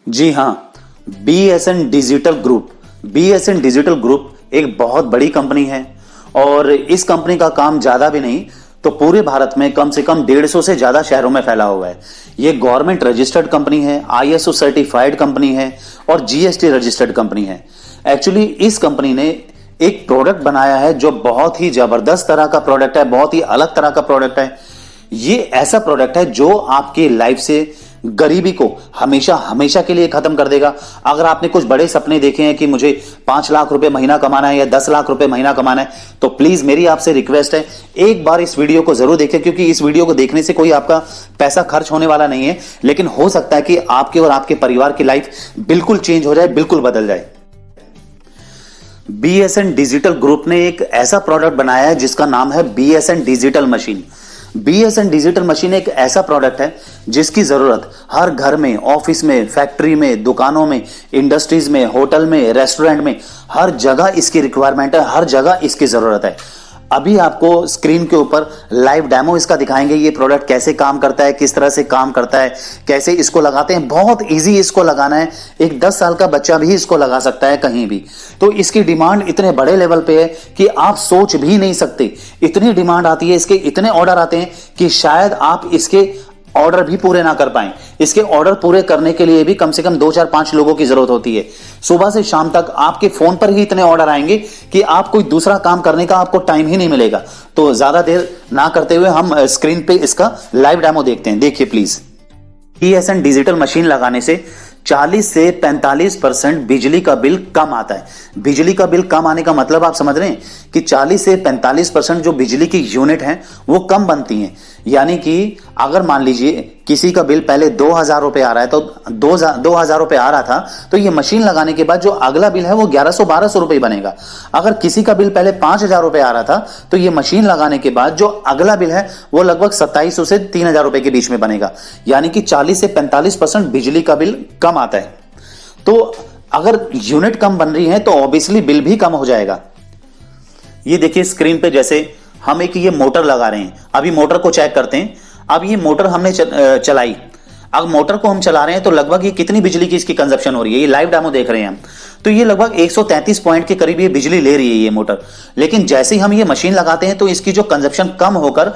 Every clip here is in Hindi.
जी हाँ, बीएसएन डिजिटल ग्रुप एक बहुत बड़ी कंपनी है और इस कंपनी का काम ज्यादा भी नहीं तो पूरे भारत में कम से कम 150 से ज्यादा शहरों में फैला हुआ है। ये गवर्नमेंट रजिस्टर्ड कंपनी है, आईएसओ सर्टिफाइड कंपनी है और जीएसटी रजिस्टर्ड कंपनी है। एक्चुअली इस कंपनी ने एक प्रोडक्ट बनाया है जो बहुत ही जबरदस्त तरह का प्रोडक्ट है, बहुत ही अलग तरह का प्रोडक्ट है। ये ऐसा प्रोडक्ट है जो आपकी लाइफ से गरीबी को हमेशा हमेशा के लिए खत्म कर देगा। अगर आपने कुछ बड़े सपने देखे हैं कि मुझे 5 लाख रुपए महीना कमाना है या 10 लाख रुपए महीना कमाना है, तो प्लीज मेरी आपसे रिक्वेस्ट है, एक बार इस वीडियो को जरूर देखें, क्योंकि इस वीडियो को देखने से कोई आपका पैसा खर्च होने वाला नहीं है, लेकिन हो सकता है कि आपके और आपके परिवार की लाइफ बिल्कुल चेंज हो जाए, बिल्कुल बदल जाए। बीएसएन डिजिटल ग्रुप ने एक ऐसा प्रोडक्ट बनाया है जिसका नाम है BSN digital machine. BSN digital machine एक ऐसा प्रोडक्ट है जिसकी जरूरत हर घर में, ऑफिस में, फैक्ट्री में, दुकानों में, इंडस्ट्रीज में, होटल में, रेस्टोरेंट में, हर जगह इसकी रिक्वायरमेंट है, हर जगह इसकी जरूरत है। अभी आपको स्क्रीन के ऊपर लाइव डेमो इसका दिखाएंगे, ये प्रोडक्ट कैसे काम करता है, किस तरह से काम करता है, कैसे इसको लगाते हैं। बहुत इजी इसको लगाना है, एक 10 साल का बच्चा भी इसको लगा सकता है कहीं भी। तो इसकी डिमांड इतने बड़े लेवल पे है कि आप सोच भी नहीं सकते। इतनी डिमांड आती है, इसके इतने ऑर्डर आते हैं कि शायद आप इसके ऑर्डर भी पूरे ना कर पाएं। इसके ऑर्डर पूरे करने के लिए भी कम से कम 2 4 5 लोगों की जरूरत होती है। सुबह से शाम तक आपके फोन पर ही इतने ऑर्डर आएंगे कि आप कोई दूसरा काम करने का आपको टाइम ही नहीं मिलेगा। तो ज्यादा देर ना करते हुए हम स्क्रीन पे इसका लाइव डेमो देखते हैं। देखिए प्लीज। बीएसएन डिजिटल मशीन लगाने से 40 से 45% बिजली का बिल कम आता है। बिजली का बिल कम आने का मतलब आप समझ रहे हैं कि 40 से 45% जो बिजली की यूनिट हैं वो कम बनती हैं। यानी कि अगर मान लीजिए किसी का बिल पहले 2000 रुपए आ रहा है, तो 2000 रुपए आ रहा था, तो ये मशीन लगाने के बाद जो अगला बिल है वो 1100-1200 रुपए बनेगा। अगर किसी का बिल पहले 5000 रुपए आ रहा था, तो ये मशीन लगाने के बाद जो अगला बिल है वो लगभग 2700 से 3000 रुपए के बीच में बनेगा। यानी कि 40 से 45% बिजली का बिल कम आता है। तो अगर यूनिट कम बन रही है तो ऑब्वियसली बिल भी कम हो जाएगा। ये देखिए स्क्रीन पे, जैसे हम एक ये मोटर लगा रहे हैं, अभी मोटर को चेक करते हैं। अब ये मोटर हमने चलाई, अब मोटर को हम चला रहे हैं तो लगभग ये कितनी बिजली की इसकी कंजप्शन हो रही है, ये लाइव डेमो देख रहे हैं हम। तो ये लगभग 133 पॉइंट के करीब ये बिजली ले रही है ये मोटर। लेकिन जैसे ही हम ये मशीन लगाते हैं तो इसकी जो कंजप्शन कम होकर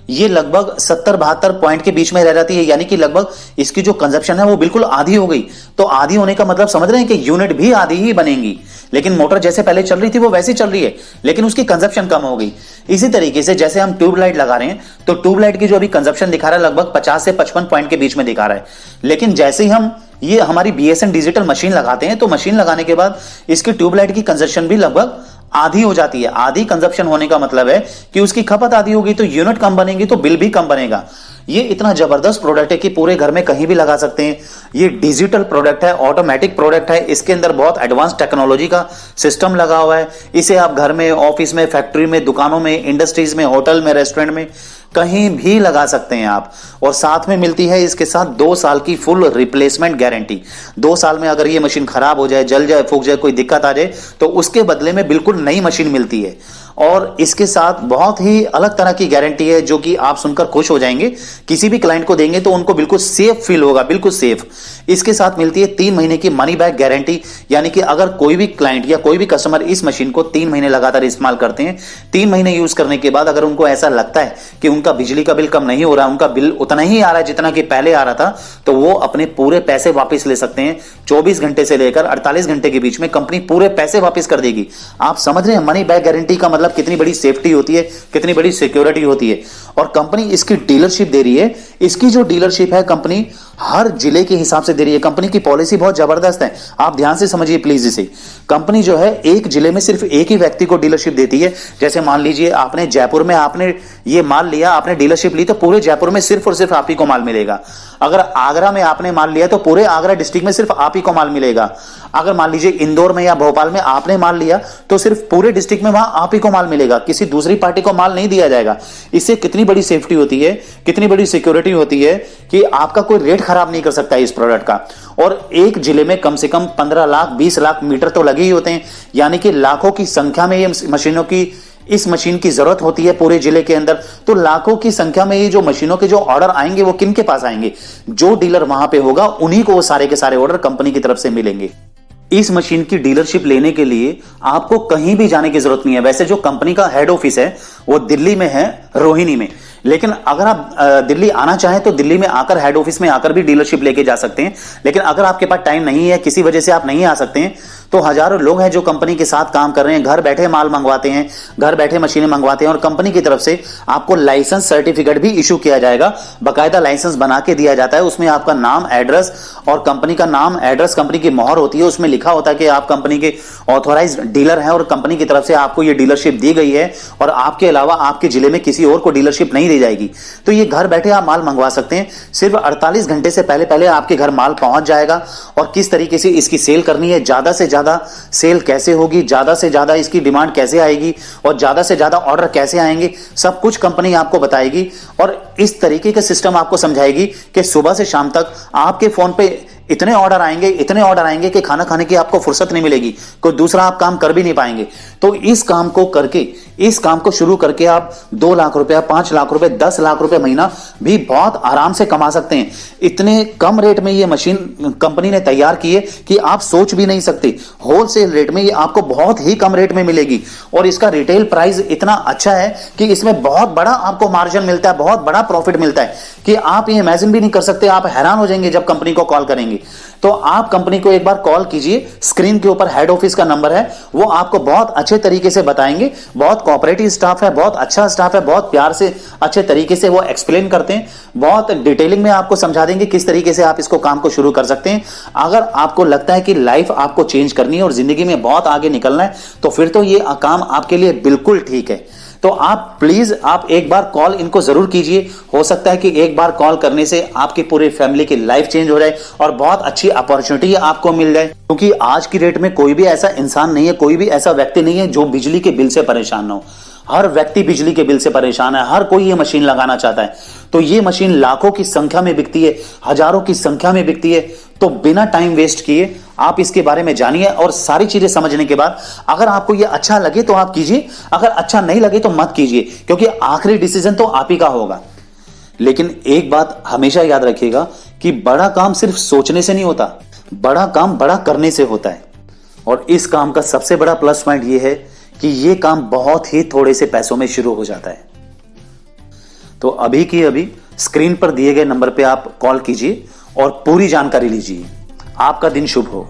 ये लगभग 70-72 पॉइंट के बीच में रह जाती है। यानी कि लगभग इसकी जो कंजप्शन है वो बिल्कुल आधी हो गई। तो आधी होने का मतलब समझ रहे हैं कि यूनिट भी आधी ही बनेंगी, लेकिन मोटर जैसे पहले चल रही थी वो वैसे चल रही है, लेकिन उसकी कंजप्शन कम हो गई। इसी तरीके से जैसे हम ट्यूबलाइट लगा रहे हैं तो ट्यूबलाइट की जो अभी कंजप्शन दिखा रहा है लगभग 50 से 55 पॉइंट के बीच में दिखा रहा है। लेकिन जैसे ही हम ये हमारी बीएसएन डिजिटल मशीन लगाते हैं तो मशीन लगाने के बाद इसकी ट्यूबलाइट की कंजप्शन भी लगभग आधी हो जाती है। आधी कंजप्शन होने का मतलब है कि उसकी खपत आधी होगी, तो यूनिट कम बनेगी तो बिल भी कम बनेगा। ये इतना जबरदस्त प्रोडक्ट है कि पूरे घर में कहीं भी लगा सकते हैं। ये डिजिटल प्रोडक्ट है, ऑटोमेटिक प्रोडक्ट है, इसके अंदर बहुत एडवांस टेक्नोलॉजी का सिस्टम लगा हुआ है। इसे आप घर में, ऑफिस में, फैक्ट्री में, दुकानों में, इंडस्ट्रीज में, होटल में, रेस्टोरेंट में कहीं भी लगा सकते हैं आप। और साथ में मिलती है इसके साथ 2 साल की फुल रिप्लेसमेंट गारंटी। 2 साल में अगर ये मशीन खराब हो जाए, जल जाए, फूक जाए, कोई दिक्कत आ जाए तो उसके बदले में बिल्कुल नई मशीन मिलती है। और इसके साथ बहुत ही अलग तरह की गारंटी है जो कि आप सुनकर खुश हो जाएंगे। किसी भी क्लाइंट को देंगे तो उनको बिल्कुल सेफ फील होगा, बिल्कुल सेफ। इसके साथ मिलती है 3 महीने की मनी बैक गारंटी। यानी कि अगर कोई भी क्लाइंट या कोई भी कस्टमर इस मशीन को 3 महीने लगातार इस्तेमाल करते हैं, 3 महीने यूज करने के बाद अगर उनको ऐसा लगता है कि उनका बिजली का बिल कम नहीं हो रहा, उनका बिल उतना ही आ रहा है जितना कि पहले आ रहा था, तो वो अपने पूरे पैसे वापस ले सकते हैं। 24 घंटे से लेकर 48 घंटे के बीच में कंपनी पूरे पैसे वापस कर देगी। आप समझ रहे हैं मनी बैक गारंटी का मतलब कितनी बड़ी सेफ्टी होती है, कितनी बड़ी सिक्योरिटी होती है। और कंपनी इसकी डीलरशिप दे रही है। इसकी जो डीलरशिप है कंपनी हर जिले के हिसाब से दे रही है। कंपनी की पॉलिसी बहुत जबरदस्त है, आप ध्यान से समझिए प्लीज इसे। कंपनी जो है एक जिले में सिर्फ एक ही व्यक्ति को डीलरशिप देती है। जैसे मान लीजिए आपने जयपुर में आपने ये माल लिया, आपने डीलरशिप ली, तो पूरे जयपुर में सिर्फ और सिर्फ आप ही को माल मिलेगा। अगर आगरा में आपने माल लिया तो पूरे आगरा डिस्ट्रिक्ट में सिर्फ आप ही को माल मिलेगा। अगर मान लीजिए इंदौर में या भोपाल में आपने माल लिया तो सिर्फ पूरे डिस्ट्रिक्ट में वहां आप ही को माल मिलेगा, किसी दूसरी पार्टी को माल नहीं दिया जाएगा। इससे कितनी बड़ी सेफ्टी होती है, कितनी बड़ी सिक्योरिटी होती है कि आपका कोई रेट खराब नहीं कर सकता है इस प्रोडक्ट का। और एक जिले में कम से कम 15 लाख 20 लाख मीटर तो लगे ही होते हैं। यानी कि लाखों की संख्या में ये मशीनों की इस मशीन की जरूरत होती है पूरे जिले के अंदर, तो लाखों की संख्या में ये जो मशीनों के जो ऑर्डर आएंगे वो किन के पास आएंगे? जो डीलर वहां पे होगा उन्हीं को वो सारे के सारे ऑर्डर कंपनी की तरफ से मिलेंगे। इस मशीन की डीलरशिप लेने के लिए आपको कहीं भी जाने की जरूरत नहीं है। वैसे जो कंपनी का हेड ऑफिस है वो दिल्ली में है, रोहिणी में, लेकिन अगर आप दिल्ली आना चाहें तो दिल्ली में आकर हेड ऑफिस में आकर भी डीलरशिप लेके जा सकते हैं। लेकिन अगर आपके पास टाइम नहीं है, किसी वजह से आप नहीं आ सकते हैं, तो हजारों लोग हैं जो कंपनी के साथ काम कर रहे हैं, घर बैठे माल मंगवाते हैं, घर बैठे मशीनें मंगवाते हैं और कंपनी की तरफ से आपको लाइसेंस सर्टिफिकेट भी इशू किया जाएगा। बाकायदा लाइसेंस बना के दिया जाता है, उसमें आपका नाम, एड्रेस और कंपनी का नाम, एड्रेस, कंपनी की मोहर होती है, उसमें लिखा होता है कि आप कंपनी के ऑथोराइज्ड डीलर हैं और कंपनी की तरफ से आपको ये डीलरशिप दी गई है और आपके अलावा आपके जिले में किसी और को डीलरशिप नहीं दी जाएगी। तो ये घर बैठे आप माल मंगवा सकते हैं। सिर्फ 48 घंटे से पहले पहले आपके घर माल पहुंच जाएगा। और किस तरीके से इसकी सेल करनी है, ज्यादा से ज्यादा सेल कैसे होगी, ज्यादा से ज्यादा इसकी डिमांड कैसे आएगी और ज्यादा से ज्यादा ऑर्डर कैसे आएंगे, सब कुछ कंपनी आपको बताएगी और इस तरीके का सिस्टम आपको समझाएगी कि सुबह से शाम तक आपके फोन पे इतने ऑर्डर आएंगे कि खाना खाने की आपको फुर्सत नहीं मिलेगी, कोई दूसरा आप काम कर भी नहीं पाएंगे। तो इस काम को शुरू करके आप 2 लाख रुपया, 5 लाख रुपए, 10 लाख रुपए महीना भी बहुत आराम से कमा सकते हैं। इतने कम रेट में ये मशीन कंपनी ने तैयार की है कि आप सोच भी नहीं सकते। होलसेल रेट में ये आपको बहुत ही कम रेट में मिलेगी और इसका रिटेल प्राइस इतना अच्छा है कि इसमें बहुत बड़ा आपको मार्जिन मिलता है, बहुत बड़ा प्रॉफिट मिलता है कि आप ये इमेजिन भी नहीं कर सकते। आप हैरान हो जाएंगे जब कंपनी को कॉल करेंगे। तो आप कंपनी को एक बार कॉल कीजिए, स्क्रीन के ऊपर हेड ऑफिस का नंबर है, वो आपको बहुत अच्छे तरीके से बताएंगे। बहुत कोऑपरेटिव स्टाफ है, बहुत अच्छा स्टाफ है, बहुत प्यार से अच्छे तरीके से वो एक्सप्लेन करते हैं, बहुत डिटेलिंग में आपको समझा देंगे किस तरीके से आप इसको काम को शुरू कर सकते हैं। अगर आपको लगता है कि लाइफ आपको चेंज करनी है और जिंदगी में बहुत आगे निकलना है तो फिर तो ये काम आपके लिए बिल्कुल ठीक है। तो आप प्लीज एक बार कॉल इनको जरूर कीजिए। हो सकता है कि एक बार कॉल करने से आपकी पूरी फैमिली की लाइफ चेंज हो जाए और बहुत अच्छी अपॉर्चुनिटी आपको मिल जाए। क्योंकि आज की डेट में कोई भी ऐसा इंसान नहीं है, कोई भी ऐसा व्यक्ति नहीं है जो बिजली के बिल से परेशान ना हो। हर व्यक्ति बिजली के बिल से परेशान है, हर कोई ये मशीन लगाना चाहता है। तो ये मशीन लाखों की संख्या में बिकती है, हजारों की संख्या में बिकती है। तो बिना टाइम वेस्ट किए आप इसके बारे में जानिए और सारी चीजें समझने के बाद अगर आपको ये अच्छा लगे तो आप कीजिए, अगर अच्छा नहीं लगे तो मत कीजिए, क्योंकि आखिरी डिसीजन तो आप ही का होगा। लेकिन एक बात हमेशा याद रखिएगा कि बड़ा काम सिर्फ सोचने से नहीं होता, बड़ा काम बड़ा करने से होता है। और इस काम का सबसे बड़ा प्लस पॉइंट यह है कि यह काम बहुत ही थोड़े से पैसों में शुरू हो जाता है। तो अभी की अभी स्क्रीन पर दिए गए नंबर पे आप कॉल कीजिए और पूरी जानकारी लीजिए। आपका दिन शुभ हो।